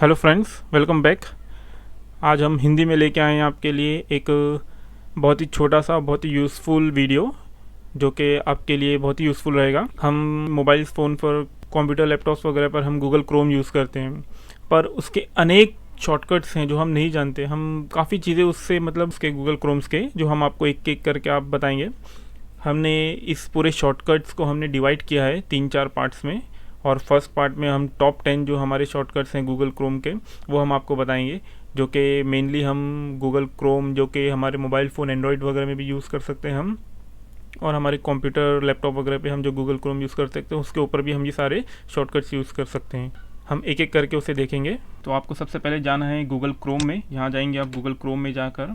Hello friends, welcome back. आज हम हिंदी में लेके आए हैं आपके लिए एक बहुत ही छोटा सा बहुत ही यूज़फुल वीडियो, जो कि आपके लिए बहुत ही यूज़फुल रहेगा। हम मोबाइल फ़ोन पर, कंप्यूटर, लैपटॉप्स वगैरह पर हम गूगल क्रोम यूज़ करते हैं, पर उसके अनेक शॉर्टकट्स हैं जो हम नहीं जानते। हम काफ़ी चीज़ें उससे मतलब उसके गूगल क्रोम्स के जो हम आपको एक एक करके आप बताएंगे। हमने इस पूरे शॉर्टकट्स को हमने डिवाइड किया है 3-4 पार्ट्स में, और फर्स्ट पार्ट में हम टॉप 10 जो हमारे शॉर्टकट्स हैं गूगल क्रोम के, वो हम आपको बताएंगे। जो कि मेनली हम गूगल क्रोम जो कि हमारे मोबाइल फ़ोन एंड्रॉयड वगैरह में भी यूज़ कर सकते हैं हम, और हमारे कंप्यूटर लैपटॉप वगैरह पे हम जो गूगल क्रोम यूज़ कर सकते हैं उसके ऊपर भी हम ये सारे शॉर्टकट्स यूज़ कर सकते हैं। हम एक एक करके उसे देखेंगे। तो आपको सबसे पहले जाना है गूगल क्रोम में। यहाँ जाएंगे आप गूगल क्रोम में जाकर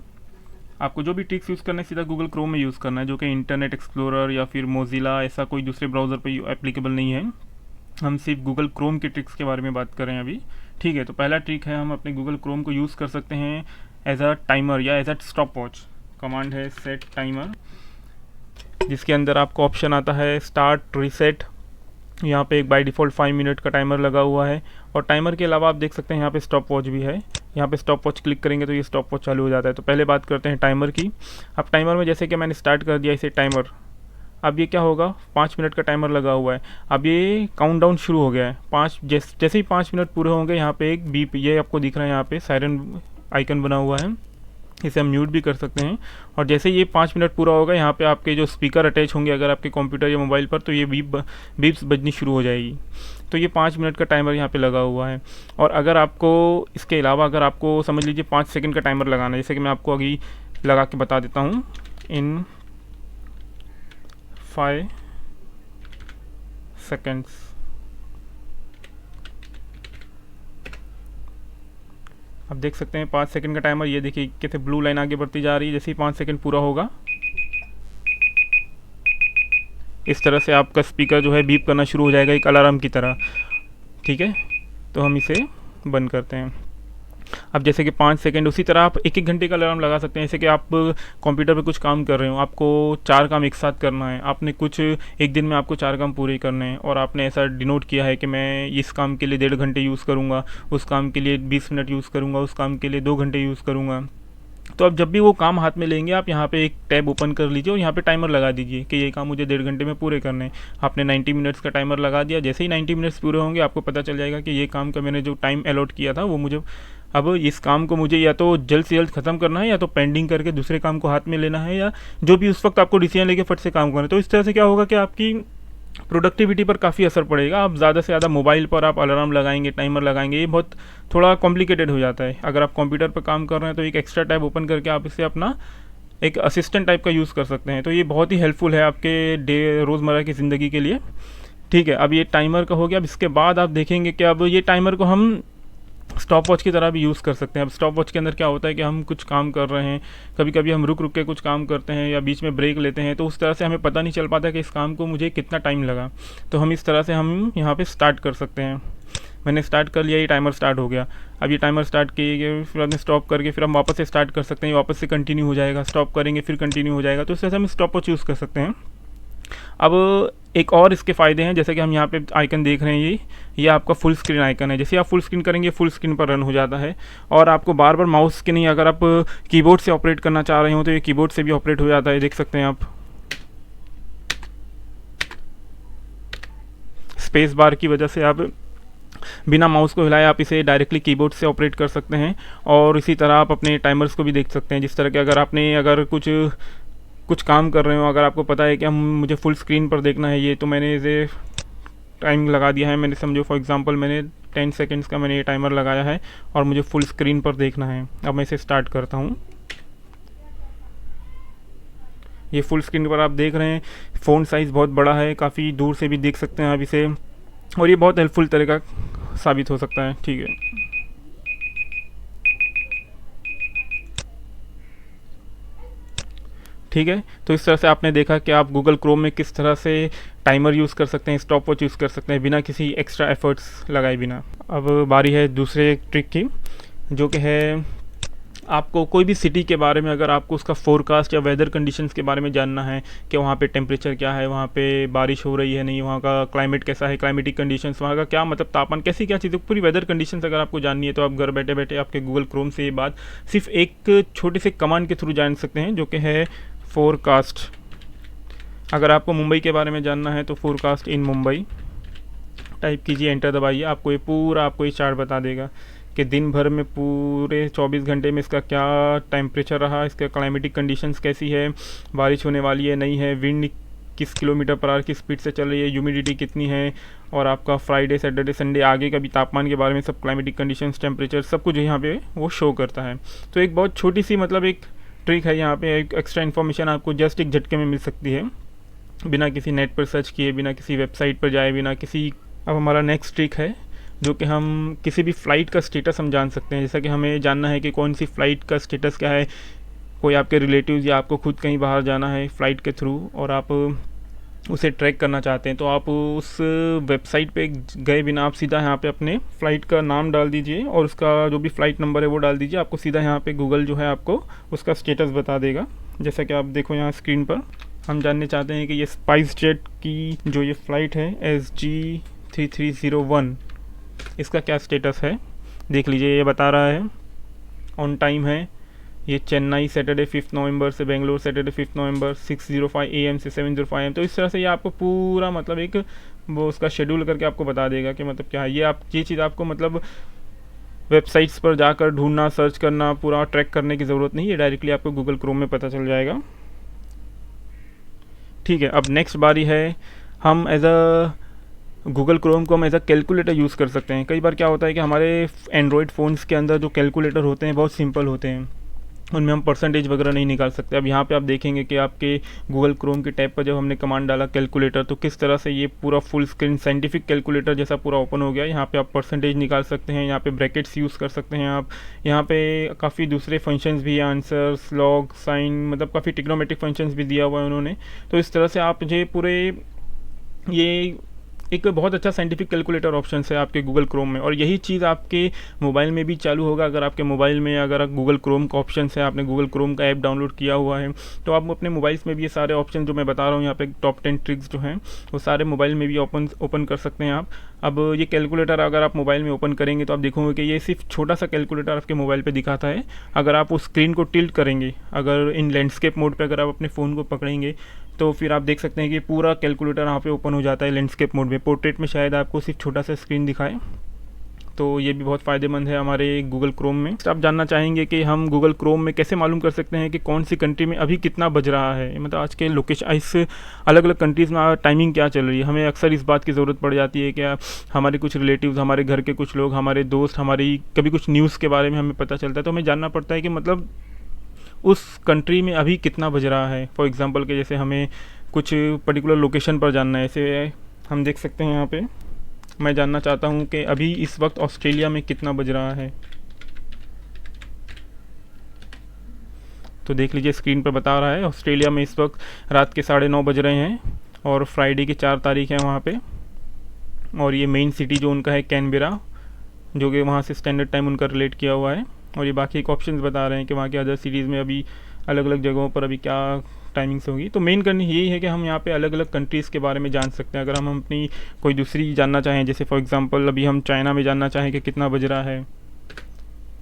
आपको जो भी ट्रिक्स यूज़ करना है सीधा गूगल क्रोम में यूज़ करना है, जो कि इंटरनेट एक्सप्लोरर या फिर मोजिला ऐसा कोई दूसरे ब्राउज़र पे एप्लीकेबल नहीं है। हम सिर्फ गूगल क्रोम के ट्रिक्स के बारे में बात कर रहे हैं अभी। ठीक है, तो पहला ट्रिक है, हम अपने गूगल क्रोम को यूज़ कर सकते हैं एज अ टाइमर या as a stop watch. Command है सेट टाइमर, जिसके अंदर आपको ऑप्शन आता है स्टार्ट रीसेट। यहाँ पे एक बाय डिफ़ॉल्ट 5 मिनट का टाइमर लगा हुआ है, और टाइमर के अलावा आप देख सकते हैं यहाँ पे स्टॉप वॉच भी है। यहाँ पे स्टॉप वॉच क्लिक करेंगे तो ये स्टॉप वॉच चालू हो जाता है। तो पहले बात करते हैं टाइमर की। अब टाइमर में जैसे कि मैंने स्टार्ट कर दिया इसे टाइमर, अब ये क्या होगा, 5 मिनट का टाइमर लगा हुआ है। अब ये काउंटडाउन शुरू हो गया है। जैसे ही 5 मिनट पूरे होंगे यहाँ पे एक बीप ये आपको दिख रहा है, यहाँ पे सायरन आइकन बना हुआ है, इसे हम म्यूट भी कर सकते हैं। और जैसे ये 5 मिनट पूरा होगा, यहाँ पे आपके जो स्पीकर अटैच होंगे अगर आपके कंप्यूटर या मोबाइल पर, तो ये बीप्स बजनी शुरू हो जाएगी। तो ये 5 मिनट का टाइमर यहाँ पे लगा हुआ है। और अगर आपको इसके अलावा अगर आपको समझ लीजिए 5 सेकंड का टाइमर लगाना है, जैसे कि मैं आपको अभी लगा के बता देता हूँ। इन 5 सेकेंड्स। आप देख सकते हैं 5 सेकंड का टाइमर, ये देखिए कैसे ब्लू लाइन आगे बढ़ती जा रही है। जैसे ही 5 सेकंड पूरा होगा, इस तरह से आपका स्पीकर जो है बीप करना शुरू हो जाएगा, एक अलार्म की तरह। ठीक है, तो हम इसे बंद करते हैं। अब जैसे कि 5 सेकंड, उसी तरह आप 1-1 घंटे का अलार्म लगा सकते हैं। जैसे कि आप कंप्यूटर पे कुछ काम कर रहे हो, आपको 4 काम एक साथ करना है, आपने कुछ एक दिन में आपको 4 काम पूरे करने हैं, और आपने ऐसा डिनोट किया है कि मैं इस काम के लिए 1.5 घंटे यूज़ करूँगा, उस काम के लिए 20 मिनट यूज़ करूँगा, उस काम के लिए 2 घंटे यूज़ करूँगा। तो अब जब भी वो काम हाथ में लेंगे, आप यहाँ पे एक टैब ओपन कर लीजिए और यहाँ पे टाइमर लगा दीजिए कि ये काम मुझे 1.5 घंटे में पूरे करने हैं। आपने 90 मिनट्स का टाइमर लगा दिया। जैसे ही 90 मिनट्स पूरे होंगे, आपको पता चल जाएगा कि ये काम का मैंने जो टाइम अलॉट किया था वो मुझे, अब इस काम को मुझे या तो जल्द से जल्द ख़त्म करना है, या तो पेंडिंग करके दूसरे काम को हाथ में लेना है, या जो भी उस वक्त आपको डिसीजन लेके फट से काम करना है। तो इस तरह से क्या होगा कि आपकी प्रोडक्टिविटी पर काफ़ी असर पड़ेगा। आप ज़्यादा से ज़्यादा मोबाइल पर आप अलार्म लगाएंगे, टाइमर लगाएंगे, ये बहुत थोड़ा कॉम्प्लिकेटेड हो जाता है। अगर आप कंप्यूटर पर काम कर रहे हैं तो एक एक्स्ट्रा टैब ओपन करके आप इसे अपना एक असिस्टेंट टाइप का यूज़ कर सकते हैं। तो ये बहुत ही हेल्पफुल है आपके रोज़मर्रा की ज़िंदगी के लिए। ठीक है, अब ये टाइमर का हो गया। अब इसके बाद आप देखेंगे कि अब ये टाइमर को हम स्टॉप वॉच की तरह भी यूज़ कर सकते हैं। अब स्टॉप वॉच के अंदर क्या होता है कि हम कुछ काम कर रहे हैं, कभी कभी हम रुक रुक के कुछ काम करते हैं या बीच में ब्रेक लेते हैं, तो उस तरह से हमें पता नहीं चल पाता कि इस काम को मुझे कितना टाइम लगा। तो हम इस तरह से हम यहाँ पे स्टार्ट कर सकते हैं। मैंने स्टार्ट कर लिया, ये टाइमर स्टार्ट हो गया। अब ये टाइमर स्टार्ट किए, फिर हमने स्टॉप करके फिर हम वापस से स्टार्ट कर सकते हैं, वापस से कंटिन्यू हो जाएगा, स्टॉप करेंगे फिर कंटिन्यू हो जाएगा। तो इस तरह से हम स्टॉप वॉच यूज़ कर सकते हैं। अब एक और इसके फ़ायदे हैं, जैसे कि हम यहाँ पे आइकन देख रहे हैं, ये आपका फुल स्क्रीन आइकन है। जैसे आप फुल स्क्रीन करेंगे, फुल स्क्रीन पर रन हो जाता है, और आपको बार बार माउस के नहीं, अगर आप कीबोर्ड से ऑपरेट करना चाह रहे हो तो ये कीबोर्ड से भी ऑपरेट हो जाता है। देख सकते हैं आप, स्पेस बार की वजह से आप बिना माउस को हिलाए आप इसे डायरेक्टली कीबोर्ड से ऑपरेट कर सकते हैं। और इसी तरह आप अपने टाइमर्स को भी देख सकते हैं, जिस तरह के अगर आपने अगर कुछ काम कर रहे हो, अगर आपको पता है कि हम मुझे फुल स्क्रीन पर देखना है ये, तो मैंने इसे टाइम लगा दिया है। मैंने समझो फॉर एग्जांपल मैंने 10 सेकंड्स का मैंने ये टाइमर लगाया है और मुझे फुल स्क्रीन पर देखना है। अब मैं इसे स्टार्ट करता हूँ। ये फुल स्क्रीन पर आप देख रहे हैं, फ़ोन साइज़ बहुत बड़ा है, काफ़ी दूर से भी देख सकते हैं आप इसे, और ये बहुत हेल्पफुल तरीका साबित हो सकता है। ठीक है, ठीक है, तो इस तरह से आपने देखा कि आप गूगल क्रोम में किस तरह से टाइमर यूज़ कर सकते हैं, स्टॉप वॉच यूज़ कर सकते हैं बिना किसी एक्स्ट्रा एफर्ट्स लगाए बिना। अब बारी है दूसरे ट्रिक की, जो कि है आपको कोई भी सिटी के बारे में अगर आपको उसका फोरकास्ट या वेदर कंडीशंस के बारे में जानना है कि वहाँ पे टेम्परेचर क्या है, वहाँ पे बारिश हो रही है नहीं, वहाँ का क्लाइमेट कैसा है, क्लाइमेटिक कंडीशंस, वहाँ का क्या मतलब तापमान, कैसी क्या चीज़ें, पूरी वेदर कंडीशंस अगर आपको जाननी है तो आप घर बैठे बैठे आपके गूगल क्रोम से ये बात सिर्फ एक छोटे से कमांड के थ्रू जान सकते हैं, जो कि है फोरकास्ट। अगर आपको मुंबई के बारे में जानना है तो फोरकास्ट इन मुंबई टाइप कीजिए, एंटर दबाइए, आपको ये पूरा आपको ये चार्ट बता देगा कि दिन भर में पूरे 24 घंटे में इसका क्या टेम्परेचर रहा, इसका क्लाइमेटिक कंडीशंस कैसी है, बारिश होने वाली है नहीं है, विंड किस किलोमीटर पर आवर की स्पीड से चल रही है, ह्यूमिडिटी कितनी है, और आपका फ्राइडे सैटरडे संडे आगे का भी तापमान के बारे में सब क्लाइमेटिक कंडीशंस, टेम्परेचर सब कुछ यहाँ पे वो शो करता है। तो एक बहुत छोटी सी मतलब एक ट्रिक है यहाँ पे, एक एक्स्ट्रा इन्फॉर्मेशन आपको जस्ट एक झटके में मिल सकती है, बिना किसी नेट पर सर्च किए, बिना किसी वेबसाइट पर जाए, बिना किसी। अब हमारा नेक्स्ट ट्रिक है जो कि हम किसी भी फ़्लाइट का स्टेटस हम जान सकते हैं। जैसा कि हमें जानना है कि कौन सी फ़्लाइट का स्टेटस क्या है, कोई आपके रिलेटिव्स या आपको खुद कहीं बाहर जाना है फ़्लाइट के थ्रू और आप उसे ट्रैक करना चाहते हैं, तो आप उस वेबसाइट पे गए बिना आप सीधा यहाँ पे अपने फ़्लाइट का नाम डाल दीजिए और उसका जो भी फ़्लाइट नंबर है वो डाल दीजिए, आपको सीधा यहाँ पे गूगल जो है आपको उसका स्टेटस बता देगा। जैसा कि आप देखो यहाँ स्क्रीन पर, हम जानने चाहते हैं कि ये स्पाइस जेट की जो ये फ़्लाइट है SG3301, इसका क्या स्टेटस है, देख लीजिए। ये बता रहा है ऑन टाइम है, ये चेन्नई सैटरडे 5 नवंबर से बेंगलोर सैटरडे 5 नवंबर 6:05 AM से 7:05 AM। तो इस तरह से ये आपको पूरा मतलब एक वो उसका शेड्यूल करके आपको बता देगा कि मतलब क्या है ये। आप ये चीज़ आपको मतलब वेबसाइट्स पर जाकर ढूंढना, सर्च करना, पूरा ट्रैक करने की ज़रूरत नहीं है, डायरेक्टली आपको गूगल क्रोम में पता चल जाएगा। ठीक है, अब नेक्स्ट बारी है, हम एज अ गूगल क्रोम को हम एज अ कैलकुलेटर यूज़ कर सकते हैं। कई बार क्या होता है कि हमारे एंड्रॉयड फ़ोन्स के अंदर जो कैलकुलेटर होते हैं बहुत सिंपल होते हैं, उनमें हम परसेंटेज वगैरह नहीं निकाल सकते। अब यहाँ पे आप देखेंगे कि आपके गूगल क्रोम के टैब पर जब हमने कमांड डाला कैलकुलेटर, तो किस तरह से ये पूरा फुल स्क्रीन साइंटिफिक कैलकुलेटर जैसा पूरा ओपन हो गया। यहाँ पे आप परसेंटेज निकाल सकते हैं, यहाँ पे ब्रैकेट्स यूज़ कर सकते हैं आप, यहाँ पे काफ़ी दूसरे फंक्शंस भी हैं, आंसर्स, लॉग, साइन, मतलब काफ़ी टिग्नोमेट्रिक फंक्शंस भी दिया हुआ है उन्होंने। तो इस तरह से आप जो पूरे ये एक बहुत अच्छा साइंटिफिक कैलकुलेटर ऑप्शन है आपके गूगल क्रोम में, और यही चीज़ आपके मोबाइल में भी चालू होगा। अगर आपके मोबाइल में अगर गूगल क्रोम का ऑप्शन है, आपने गूगल क्रोम का ऐप डाउनलोड किया हुआ है, तो आप अपने मोबाइल्स में भी ये सारे ऑप्शन जो मैं बता रहा हूँ यहाँ पे टॉप 10 ट्रिक्स जो हैं वो सारे मोबाइल में भी ओपन कर सकते हैं आप। अब ये कैलकुलेटर अगर आप मोबाइल में ओपन करेंगे तो आप देखोगे कि ये सिर्फ छोटा सा कैलकुलेटर आपके मोबाइल पे दिखाता है। अगर आप उस स्क्रीन को टिल्ट करेंगे, अगर इन लैंडस्केप मोड पे अगर आप अपने फ़ोन को पकड़ेंगे तो फिर आप देख सकते हैं कि पूरा कैलकुलेटर यहाँ पे ओपन हो जाता है लैंडस्केप मोड में। पोर्ट्रेट में शायद आपको सिर्फ छोटा सा स्क्रीन दिखाए, तो ये भी बहुत फ़ायदेमंद है हमारे गूगल क्रोम में। आप जानना चाहेंगे कि हम गूगल क्रोम में कैसे मालूम कर सकते हैं कि कौन सी कंट्री में अभी कितना बज रहा है, मतलब आज के लोकेशन, इस अलग अलग कंट्रीज़ में टाइमिंग क्या चल रही है। हमें अक्सर इस बात की ज़रूरत पड़ जाती है कि हमारे कुछ रिलेटिव्स, हमारे घर के कुछ लोग, हमारे दोस्त, हमारी कभी कुछ न्यूज़ के बारे में हमें पता चलता है, तो हमें जानना पड़ता है कि मतलब उस कंट्री में अभी कितना बज रहा है। फॉर एग्ज़ाम्पल के जैसे हमें कुछ पर्टिकुलर लोकेशन पर जानना है, ऐसे हम देख सकते हैं यहाँ पे मैं जानना चाहता हूँ कि अभी इस वक्त ऑस्ट्रेलिया में कितना बज रहा है। तो देख लीजिए स्क्रीन पर बता रहा है ऑस्ट्रेलिया में इस वक्त रात के 9:30 बज रहे हैं और फ्राइडे की 4 तारीख है वहाँ पे। और ये मेन सिटी जो उनका है कैनबेरा, जो कि वहाँ से स्टैंडर्ड टाइम उनका रिलेट किया हुआ है। और ये बाकी एक ऑप्शंस बता रहे हैं कि वहाँ के अदर सिटीज़ में अभी अलग अलग जगहों पर अभी क्या टाइमिंग्स होगी। तो मेन करनी यही है कि हम यहाँ पे अलग अलग कंट्रीज़ के बारे में जान सकते हैं। अगर हम अपनी कोई दूसरी जानना चाहें, जैसे फॉर एग्जांपल अभी हम चाइना में जानना चाहें कि कितना बज रहा है,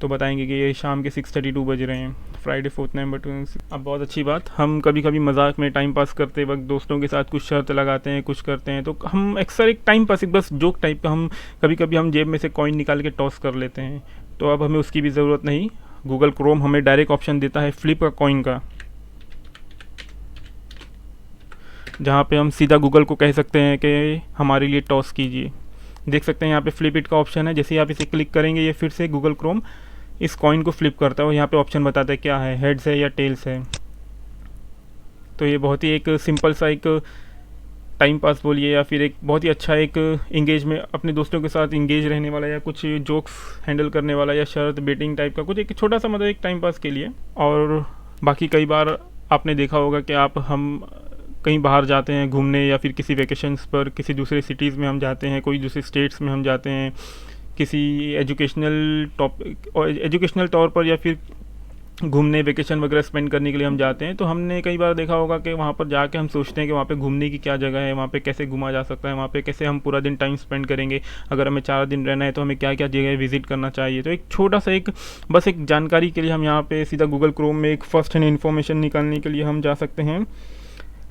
तो बताएंगे कि ये शाम के 6:32 बज रहे हैं, फ्राइडे 4 नवंबर। अब बहुत अच्छी बात, हम कभी कभी मजाक में टाइम पास करते वक्त दोस्तों के साथ कुछ शर्त लगाते हैं, कुछ करते हैं, तो हम अक्सर एक टाइम पास, बस जोक टाइप का, हम कभी कभी हम जेब में से कॉइन निकाल के टॉस कर लेते हैं। तो अब हमें उसकी भी ज़रूरत नहीं, गूगल क्रोम हमें डायरेक्ट ऑप्शन देता है फ्लिप का कॉइन का, जहाँ पे हम सीधा गूगल को कह सकते हैं कि हमारे लिए टॉस कीजिए। देख सकते हैं यहाँ पे फ्लिप इट का ऑप्शन है, जैसे ही आप इसे क्लिक करेंगे ये फिर से गूगल क्रोम इस कॉइन को फ्लिप करता है और यहाँ पे ऑप्शन बताता है क्या है, हेड्स है या टेल्स है। तो ये बहुत ही एक सिंपल सा एक टाइम पास बोलिए या फिर एक बहुत ही अच्छा एक इंगेज में अपने दोस्तों के साथ इंगेज रहने वाला, या कुछ जोक्स हैंडल करने वाला, या शर्त बेटिंग टाइप का कुछ एक छोटा सा मतलब एक टाइम पास के लिए। और बाकी कई बार आपने देखा होगा कि हम कहीं बाहर जाते हैं घूमने, या फिर किसी वेकेशंस पर किसी दूसरे सिटीज़ में हम जाते हैं, कोई दूसरे स्टेट्स में हम जाते हैं, किसी एजुकेशनल तौर पर, या फिर घूमने वेकेशन वगैरह स्पेंड करने के लिए हम जाते हैं, तो हमने कई बार देखा होगा कि वहाँ पर जाके हम सोचते हैं कि वहाँ पे घूमने की क्या जगह है, वहाँ पे कैसे घूमा जा सकता है, वहाँ पे कैसे हम पूरा दिन टाइम स्पेंड करेंगे, अगर हमें 4 दिन रहना है तो हमें क्या क्या जगह विजिट करना चाहिए। तो एक छोटा सा बस एक जानकारी के लिए हम यहाँ पे सीधा गूगल क्रोम में एक फर्स्ट हैंड इन्फॉर्मेशन निकालने के लिए हम जा सकते हैं।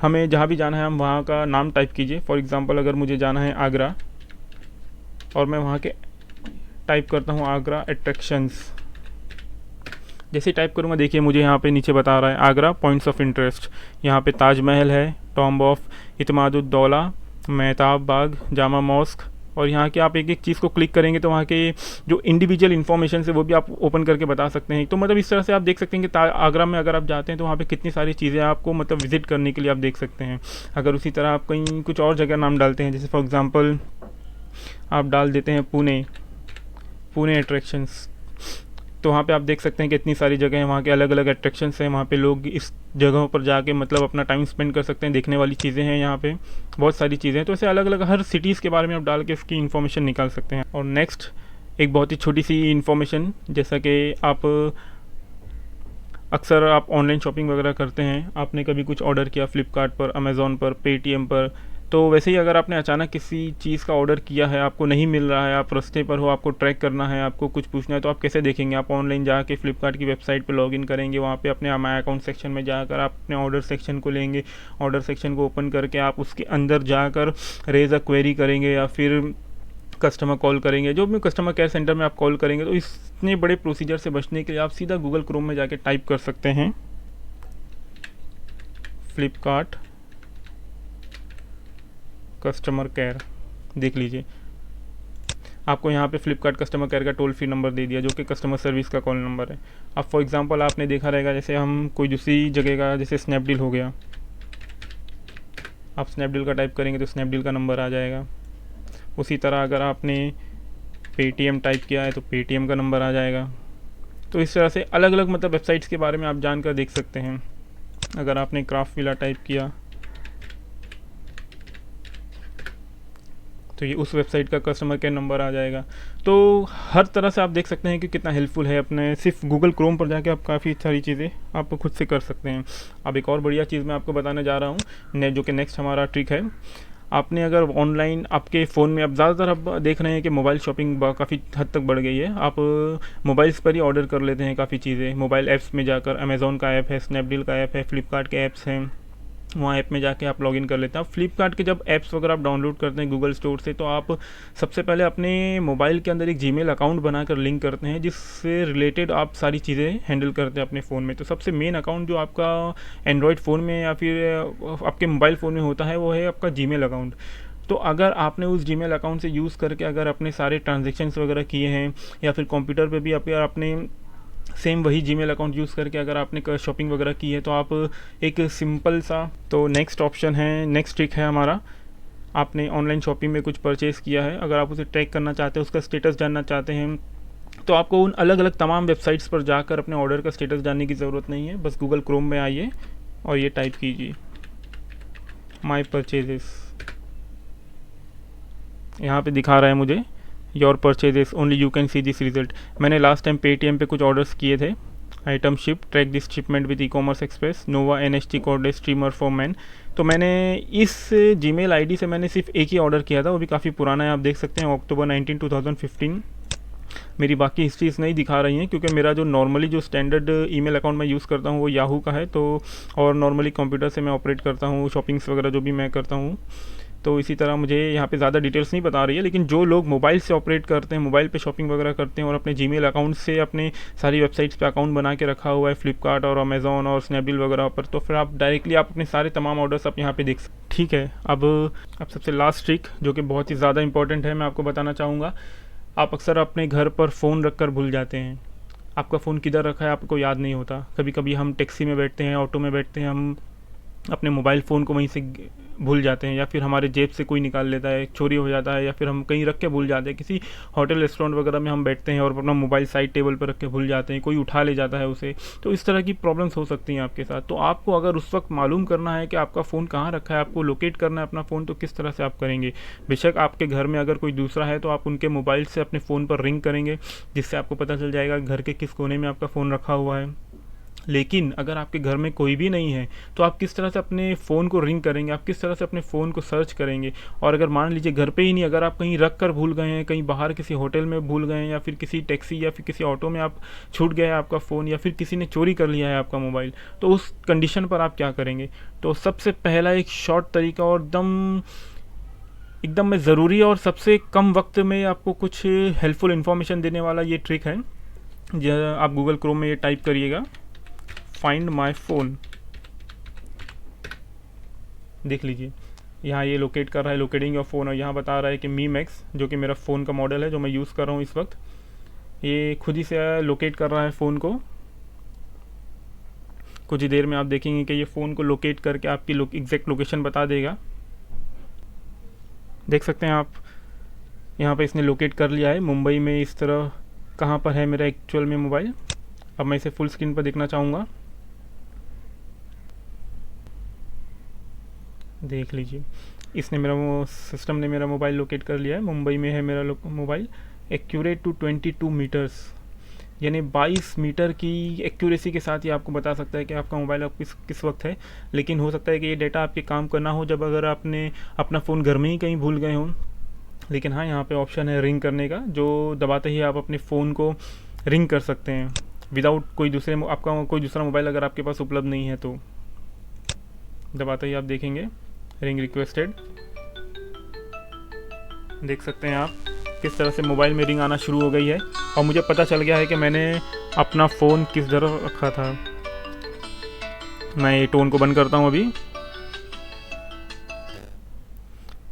हमें जहाँ भी जाना है हम वहाँ का नाम टाइप कीजिए। फॉर एग्ज़ाम्पल अगर मुझे जाना है आगरा और मैं वहाँ के टाइप करता हूँ आगरा अट्रैक्शंस। जैसे ही टाइप करूँगा देखिए मुझे यहाँ पे नीचे बता रहा है आगरा पॉइंट्स ऑफ इंटरेस्ट। यहाँ पे ताजमहल है, tomb of Itmad ud Daulah, Mehtab Bagh, Jama mosque, और यहाँ के आप एक एक चीज़ को क्लिक करेंगे तो वहाँ के जो इंडिविजुअल इन्फॉर्मेशन है वो भी आप ओपन करके बता सकते हैं। तो मतलब इस तरह से आप देख सकते हैं कि आगरा में अगर आप जाते हैं तो वहाँ पे कितनी सारी चीज़ें आपको मतलब विजिट करने के लिए आप देख सकते हैं। अगर उसी तरह आप कहीं कुछ और जगह नाम डालते हैं, जैसे फॉर एग्ज़ाम्पल आप डाल देते हैं पुणे अट्रैक्शंस, तो वहाँ पे आप देख सकते हैं कि इतनी सारी जगह हैं, वहाँ के अलग अलग अट्रैक्शंस हैं, वहाँ पे लोग इस जगहों पर जाके मतलब अपना टाइम स्पेंड कर सकते हैं, देखने वाली चीज़ें हैं यहाँ पे बहुत सारी चीज़ें हैं। तो ऐसे अलग अलग हर सिटीज़ के बारे में आप डाल के उसकी इन्फॉर्मेशन निकाल सकते हैं। और नेक्स्ट एक बहुत ही छोटी सी इन्फॉर्मेशन, जैसा कि आप अक्सर आप ऑनलाइन शॉपिंग वगैरह करते हैं, आपने कभी कुछ ऑर्डर किया फ्लिपकार्ट पर, अमेज़ॉन पर, पेटीएम पर, तो वैसे ही अगर आपने अचानक किसी चीज़ का ऑर्डर किया है, आपको नहीं मिल रहा है, आप रास्ते पर हो, आपको ट्रैक करना है, आपको कुछ पूछना है, तो आप कैसे देखेंगे? आप ऑनलाइन जाके फ्लिपकार्ट की वेबसाइट पर लॉगिन करेंगे, वहाँ पे अपने माई अकाउंट सेक्शन में जाकर आप अपने ऑर्डर सेक्शन को लेंगे, ऑर्डर सेक्शन को ओपन करके आप उसके अंदर जाकर रेज अ क्वेरी करेंगे या फिर कस्टमर कॉल करेंगे, जो भी कस्टमर केयर सेंटर में आप कॉल करेंगे। तो इतने बड़े प्रोसीजर से बचने के लिए आप सीधा गूगल क्रोम में जाके टाइप कर सकते हैं फ्लिपकार्ट कस्टमर केयर। देख लीजिए आपको यहाँ पे फ्लिपकार्ट कस्टमर केयर का टोल फ्री नंबर दे दिया, जो कि कस्टमर सर्विस का कॉल नंबर है। अब फॉर एग्जांपल आपने देखा रहेगा, जैसे हम कोई दूसरी जगह का, जैसे स्नैपडील हो गया, आप स्नैपडील का टाइप करेंगे तो स्नैपडील का नंबर आ जाएगा। उसी तरह अगर आपने पेटीएम टाइप किया है तो पेटीएम का नंबर आ जाएगा। तो इस तरह से अलग अलग मतलब वेबसाइट्स के बारे में आप जानकर देख सकते हैं। अगर आपने क्राफ्ट विला टाइप किया तो ये उस वेबसाइट का कस्टमर केयर नंबर आ जाएगा। तो हर तरह से आप देख सकते हैं कि कितना हेल्पफुल है। अपने सिर्फ गूगल क्रोम पर जाके आप काफ़ी सारी चीज़ें आप खुद से कर सकते हैं। अब एक और बढ़िया चीज़ मैं आपको बताने जा रहा हूँ, जो कि नेक्स्ट हमारा ट्रिक है। आपने अगर ऑनलाइन आपके फ़ोन में, अब ज़्यादातर अब देख रहे हैं कि मोबाइल शॉपिंग काफ़ी हद तक बढ़ गई है। आप मोबाइल्स पर ही ऑर्डर कर लेते हैं काफ़ी चीज़ें, मोबाइल ऐप्स में जाकर। अमेज़ॉन का ऐप है, स्नैपडील का ऐप है, फ्लिपकार्ट के ऐप्स हैं, वहाँ ऐप में जाके आप लॉगिन कर लेते हैं। आप फ्लिपकार्ट के जब ऐप्स वगैरह आप डाउनलोड करते हैं गूगल स्टोर से, तो आप सबसे पहले अपने मोबाइल के अंदर एक जीमेल अकाउंट बनाकर लिंक करते हैं, जिससे रिलेटेड आप सारी चीज़ें हैंडल करते हैं अपने फ़ोन में। तो सबसे मेन अकाउंट जो आपका एंड्रॉयड फ़ोन में या फिर आपके मोबाइल फ़ोन में होता है वो है आपका जीमेल अकाउंट। तो अगर आपने उस जीमेल अकाउंट से यूज़ करके अगर अपने सारे ट्रांजेक्शन्स वगैरह किए हैं, या फिर कंप्यूटर पे भी आपने सेम वही जीमेल अकाउंट यूज़ करके अगर आपने शॉपिंग वगैरह की है, तो आप एक सिंपल सा, तो नेक्स्ट ऑप्शन है, नेक्स्ट ट्रिक है हमारा। आपने ऑनलाइन शॉपिंग में कुछ परचेज़ किया है, अगर आप उसे ट्रैक करना चाहते हैं, उसका स्टेटस जानना चाहते हैं, तो आपको उन अलग अलग तमाम वेबसाइट्स पर जाकर अपने ऑर्डर का स्टेटस जानने की ज़रूरत नहीं है। बस गूगल क्रोम में आइए और ये टाइप कीजिए माई परचेजेस। यहाँ पे दिखा रहा है मुझे your purchases only you can see this result. मैंने लास्ट टाइम पेटीएम पे कुछ ऑर्डर्स किए थे, item ship, track this shipment with e commerce express, Nova NHT cordless streamer for man. तो मैंने इस जीमेल आईडी से मैंने सिर्फ एक ही ऑर्डर किया था, वो भी काफ़ी पुराना है, आप देख सकते हैं अक्टूबर 19, 2015। मेरी बाकी हिस्ट्रीज नहीं दिखा रही हैं, क्योंकि मेरा जो नॉर्मली जो स्टैंडर्ड ईमेल अकाउंट मैं यूज़ करता हूँ वो याहू का है। तो और नॉर्मली कंप्यूटर से मैं ऑपरेट करता हूँ, शॉपिंग्स वगैरह जो भी मैं करता हूँ। तो इसी तरह मुझे यहाँ पे ज़्यादा डिटेल्स नहीं बता रही है, लेकिन जो लोग मोबाइल से ऑपरेट करते हैं, मोबाइल पे शॉपिंग वगैरह करते हैं और अपने जीमेल अकाउंट से अपने सारी वेबसाइट्स पे अकाउंट बना के रखा हुआ है फ्लिपकार्ट और अमेज़ॉन और स्नैपडील वगैरह पर, तो फिर आप डायरेक्टली आप अपने सारे तमाम ऑर्डर्स आप यहाँ पे देख सकते हैं। ठीक है, अब सबसे लास्ट ट्रिक जो कि बहुत ही ज़्यादा इंपॉर्टेंट है, मैं आपको बताना चाहूँगा। आप अक्सर अपने घर पर फ़ोन रख कर भूल जाते हैं। आपका फ़ोन किधर रखा है आपको याद नहीं होता। कभी कभी हम टैक्सी में बैठते हैं, ऑटो में बैठते हैं, हम अपने मोबाइल फ़ोन को वहीं से भूल जाते हैं, या फिर हमारे जेब से कोई निकाल लेता है, चोरी हो जाता है, या फिर हम कहीं रख के भूल जाते हैं। किसी होटल रेस्टोरेंट वगैरह में हम बैठते हैं और अपना मोबाइल साइड टेबल पर रख के भूल जाते हैं, कोई उठा ले जाता है उसे। तो इस तरह की प्रॉब्लम्स हो सकती हैं आपके साथ। तो आपको अगर उस वक्त मालूम करना है कि आपका फ़ोन कहाँ रखा है, आपको लोकेट करना है अपना फ़ोन, तो किस तरह से आप करेंगे? बेशक आपके घर में अगर कोई दूसरा है तो आप उनके मोबाइल से अपने फ़ोन पर रिंग करेंगे, जिससे आपको पता चल जाएगा घर के किस कोने में आपका फ़ोन रखा हुआ है। लेकिन अगर आपके घर में कोई भी नहीं है तो आप किस तरह से अपने फ़ोन को रिंग करेंगे, आप किस तरह से अपने फ़ोन को सर्च करेंगे। और अगर मान लीजिए घर पे ही नहीं, अगर आप कहीं रख कर भूल गए हैं, कहीं बाहर किसी होटल में भूल गए हैं, या फिर किसी टैक्सी या फिर किसी ऑटो में आप छूट गया है आपका फ़ोन, या फिर किसी ने चोरी कर लिया है आपका मोबाइल, तो उस कंडीशन पर आप क्या करेंगे। तो सबसे पहला एक शॉर्ट तरीका और एकदम में ज़रूरी और सबसे कम वक्त में आपको कुछ हेल्पफुल इन्फॉर्मेशन देने वाला ये ट्रिक है। आप गूगल क्रोम में ये टाइप करिएगा, फाइंड माई फ़ोन। देख लीजिए यहाँ ये लोकेट कर रहा है, लोकेटिंग योर फ़ोन, और यहाँ बता रहा है कि मी मैक्स, जो कि मेरा फ़ोन का मॉडल है जो मैं यूज़ कर रहा हूँ इस वक्त, ये खुद ही से लोकेट कर रहा है फ़ोन को। कुछ ही देर में आप देखेंगे कि ये फ़ोन को लोकेट करके आपकी एग्जैक्ट लोकेशन बता देगा। देख सकते हैं आप यहाँ पे इसने लोकेट कर लिया है मुंबई में इस तरह कहाँ पर है मेरा एक्चुअल में मोबाइल। अब मैं इसे फुल स्क्रीन पर देखना चाहूँगा। देख लीजिए इसने सिस्टम ने मेरा मोबाइल लोकेट कर लिया है, मुंबई में है मेरा मोबाइल। एक्यूरेट टू 22 मीटर्स, यानी 22 मीटर की एक्यूरेसी के साथ ये आपको बता सकता है कि आपका मोबाइल आप किस वक्त है। लेकिन हो सकता है कि ये डेटा आपके काम करना हो जब अगर आपने अपना फ़ोन घर में ही कहीं भूल गए हों। लेकिन हाँ, यहाँ पे ऑप्शन है रिंग करने का, जो दबाते ही आप अपने फ़ोन को रिंग कर सकते हैं विदाउट आपका कोई दूसरा मोबाइल अगर आपके पास उपलब्ध नहीं है तो। दबाते ही आप देखेंगे रिंग रिक्वेस्टेड। देख सकते हैं आप किस तरह से मोबाइल में रिंग आना शुरू हो गई है, और मुझे पता चल गया है कि मैंने अपना फ़ोन किस तरह रखा था। मैं ये टोन को बंद करता हूँ अभी।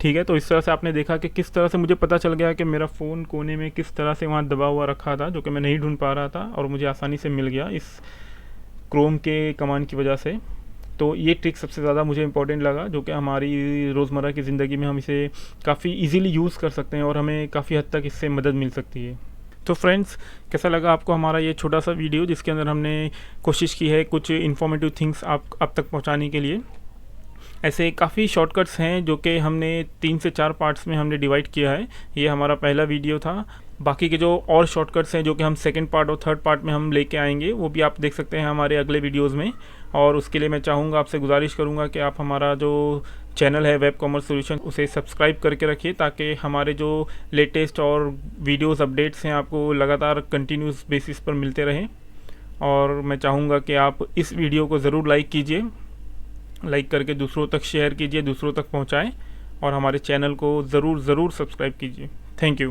ठीक है, तो इस तरह से आपने देखा कि किस तरह से मुझे पता चल गया कि मेरा फ़ोन कोने में किस तरह से वहाँ दबा हुआ रखा था, जो कि मैं नहीं ढूंढ पा रहा था, और मुझे आसानी से मिल गया इस क्रोम के कमांड की वजह से। तो ये ट्रिक सबसे ज़्यादा मुझे इंपॉर्टेंट लगा, जो कि हमारी रोज़मर्रा की ज़िंदगी में हम इसे काफ़ी इजीली यूज़ कर सकते हैं और हमें काफ़ी हद तक इससे मदद मिल सकती है। तो फ्रेंड्स, कैसा लगा आपको हमारा ये छोटा सा वीडियो, जिसके अंदर हमने कोशिश की है कुछ इन्फॉर्मेटिव थिंग्स आप तक पहुंचाने के लिए। ऐसे काफ़ी शॉर्टकट्स हैं जो कि हमने 3 से 4 पार्ट्स में हमने डिवाइड किया है। ये हमारा पहला वीडियो था। बाकी के जो और शॉर्टकट्स हैं जो कि हम सेकंड पार्ट और थर्ड पार्ट में हम लेके आएंगे, वो भी आप देख सकते हैं हमारे अगले वीडियोस में। और उसके लिए मैं चाहूँगा, आपसे गुजारिश करूँगा कि आप हमारा जो चैनल है वेब कॉमर्स सॉल्यूशन, उसे सब्सक्राइब करके रखिए, ताकि हमारे जो लेटेस्ट और वीडियोस अपडेट्स हैं आपको लगातार कंटिन्यूस बेसिस पर मिलते रहें। और मैं चाहूँगा कि आप इस वीडियो को ज़रूर लाइक कीजिए, लाइक करके दूसरों तक शेयर कीजिए, दूसरों तक पहुँचाएँ, और हमारे चैनल को ज़रूर सब्सक्राइब कीजिए। Thank you.